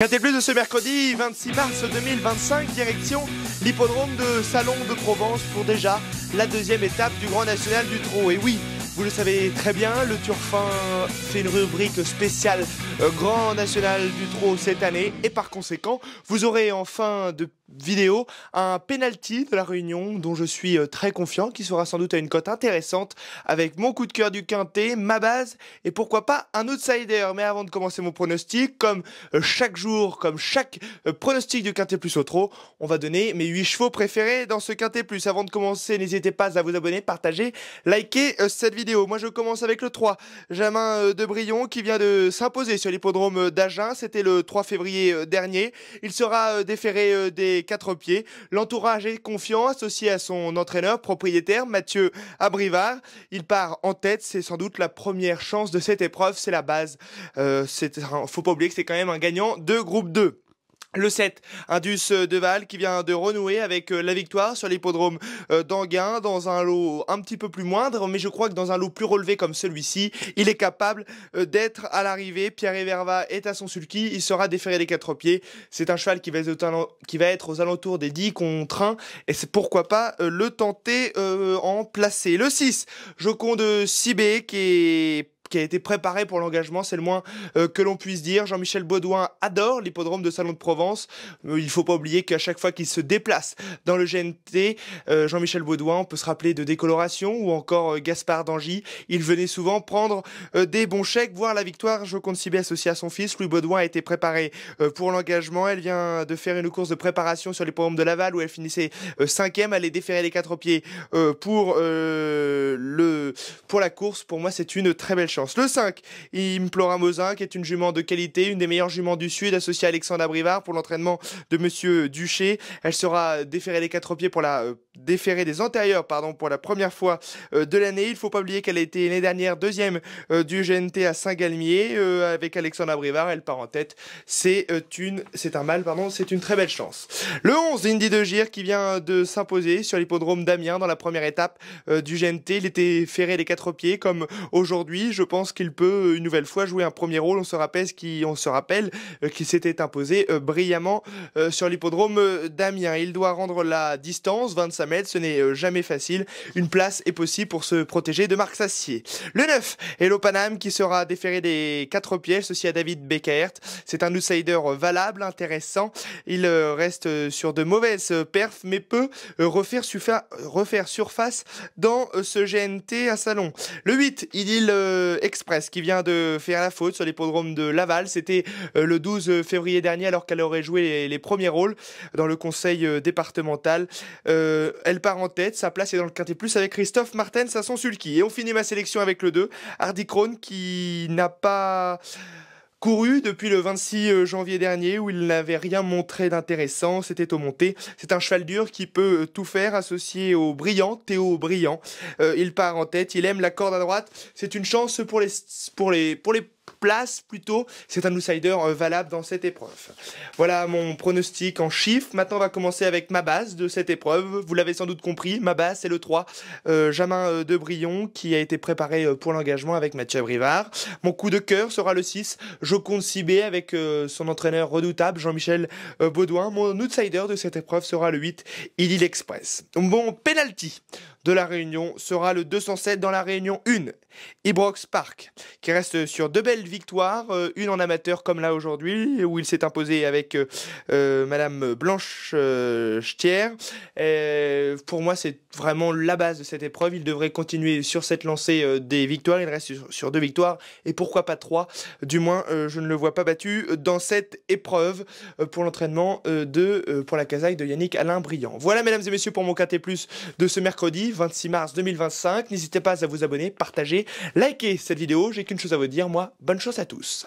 Quintet Plus de ce mercredi 26 mars 2025, direction l'hippodrome de Salon de Provence pour déjà la deuxième étape du Grand National du Trot. Et oui, vous le savez très bien, le Turfin fait une rubrique spéciale Grand National du Trot cette année. Et par conséquent, vous aurez en fin de vidéo un penalty de la Réunion dont je suis très confiant, qui sera sans doute à une cote intéressante avec mon coup de cœur du quintet, ma base et pourquoi pas un outsider. Mais avant de commencer mon pronostic, comme chaque jour, comme chaque pronostic du quintet plus au trot, on va donner mes 8 chevaux préférés dans ce quintet plus. Avant de commencer, n'hésitez pas à vous abonner, partager, liker cette vidéo. Moi je commence avec le 3, Jamin de Brion, qui vient de s'imposer sur l'hippodrome d'Agen. C'était le 3 février dernier. Il sera déféré des 4 pieds. L'entourage est confiant, associé à son entraîneur propriétaire Mathieu Abrivard. Il part en tête, c'est sans doute la première chance de cette épreuve, c'est la base. Faut pas oublier que c'est quand même un gagnant de groupe 2. Le 7, Indus Deval, qui vient de renouer avec la victoire sur l'hippodrome d'Anguin dans un lot un petit peu plus moindre, mais je crois que dans un lot plus relevé comme celui-ci, il est capable d'être à l'arrivée. Pierre Verva est à son sulky, il sera déféré des 4 pieds. C'est un cheval qui va être aux alentours des 10 contre 1, et c'est pourquoi pas le tenter en placé. Le 6, Joconde Sibé, qui a été préparé pour l'engagement, c'est le moins que l'on puisse dire. Jean-Michel Baudouin adore l'hippodrome de Salon de Provence. Il faut pas oublier qu'à chaque fois qu'il se déplace dans le GNT, Jean-Michel Baudouin, on peut se rappeler de Décoloration ou encore Gaspard d'Angy. Il venait souvent prendre des bons chèques, voire la victoire. Joconde Sibé associé à son fils, Louis Baudouin, a été préparé pour l'engagement. Elle vient de faire une course de préparation sur l'hippodrome de Laval où elle finissait 5e. Elle est déférée les 4 pieds pour la course. Pour moi, c'est une très belle chance. Le 5, Implora Mosin, qui est une jument de qualité, une des meilleures juments du Sud, associée à Alexandre Abrivard pour l'entraînement de Monsieur Duché. Elle sera déférée les 4 pieds déférée des antérieurs, pour la première fois de l'année. Il faut pas oublier qu'elle a été l'année dernière deuxième du GNT à Saint-Galmier avec Alexandre Abrivard. Elle part en tête. C'est une très belle chance. Le 11, Indy de Gire, qui vient de s'imposer sur l'hippodrome d'Amiens dans la première étape du GNT. Il était ferré les 4 pieds comme aujourd'hui. Je pense qu'il peut une nouvelle fois jouer un premier rôle. On se rappelle qu'il s'était imposé brillamment sur l'hippodrome d'Amiens. Il doit rendre la distance, 25 mètres, ce n'est jamais facile. Une place est possible pour se protéger de Marc Sassier. Le 9, Hello Paname, qui sera déféré des 4 pieds, associé à David Beckert. C'est un outsider valable, intéressant. Il reste sur de mauvaises perfs, mais peut refaire surface dans ce GNT à Salon. Le 8, Idylle Express, qui vient de faire la faute sur l'hippodrome de Laval. C'était le 12 février dernier, alors qu'elle aurait joué les premiers rôles dans le conseil départemental. Elle part en tête, sa place est dans le quintet plus avec Christophe Martens à son sulky. Et on finit ma sélection avec le 2, Hardy Krone, qui n'a pas couru depuis le 26 janvier dernier où il n'avait rien montré d'intéressant, c'était au monté. C'est un cheval dur qui peut tout faire, associé au brillant, Théo Brillant. Il part en tête, il aime la corde à droite. C'est une chance pour les places plutôt. C'est un outsider valable dans cette épreuve. Voilà mon pronostic en chiffres. Maintenant on va commencer avec ma base de cette épreuve. Vous l'avez sans doute compris, ma base c'est le 3, Jamin de Brion, qui a été préparé pour l'engagement avec Mathieu Abrivard. Mon coup de cœur sera le 6, Joconde Sibé, avec son entraîneur redoutable Jean-Michel Baudouin. Mon outsider de cette épreuve sera le 8, Idylle Express. Mon penalty de la Réunion sera le 207 dans la Réunion 1, Ibrox Park, qui reste sur 2 belles victoires, une en amateur comme là aujourd'hui, où il s'est imposé avec Madame Blanche Stier. Pour moi, c'est vraiment la base de cette épreuve. Il devrait continuer sur cette lancée des victoires. Il reste sur 2 victoires, et pourquoi pas 3. Du moins, je ne le vois pas battu dans cette épreuve pour l'entraînement pour la casaque de Yannick Alain Briand. Voilà, mesdames et messieurs, pour mon quintet plus de ce mercredi 26 mars 2025. N'hésitez pas à vous abonner, partager, liker cette vidéo. J'ai qu'une chose à vous dire, moi, bonne chance à tous.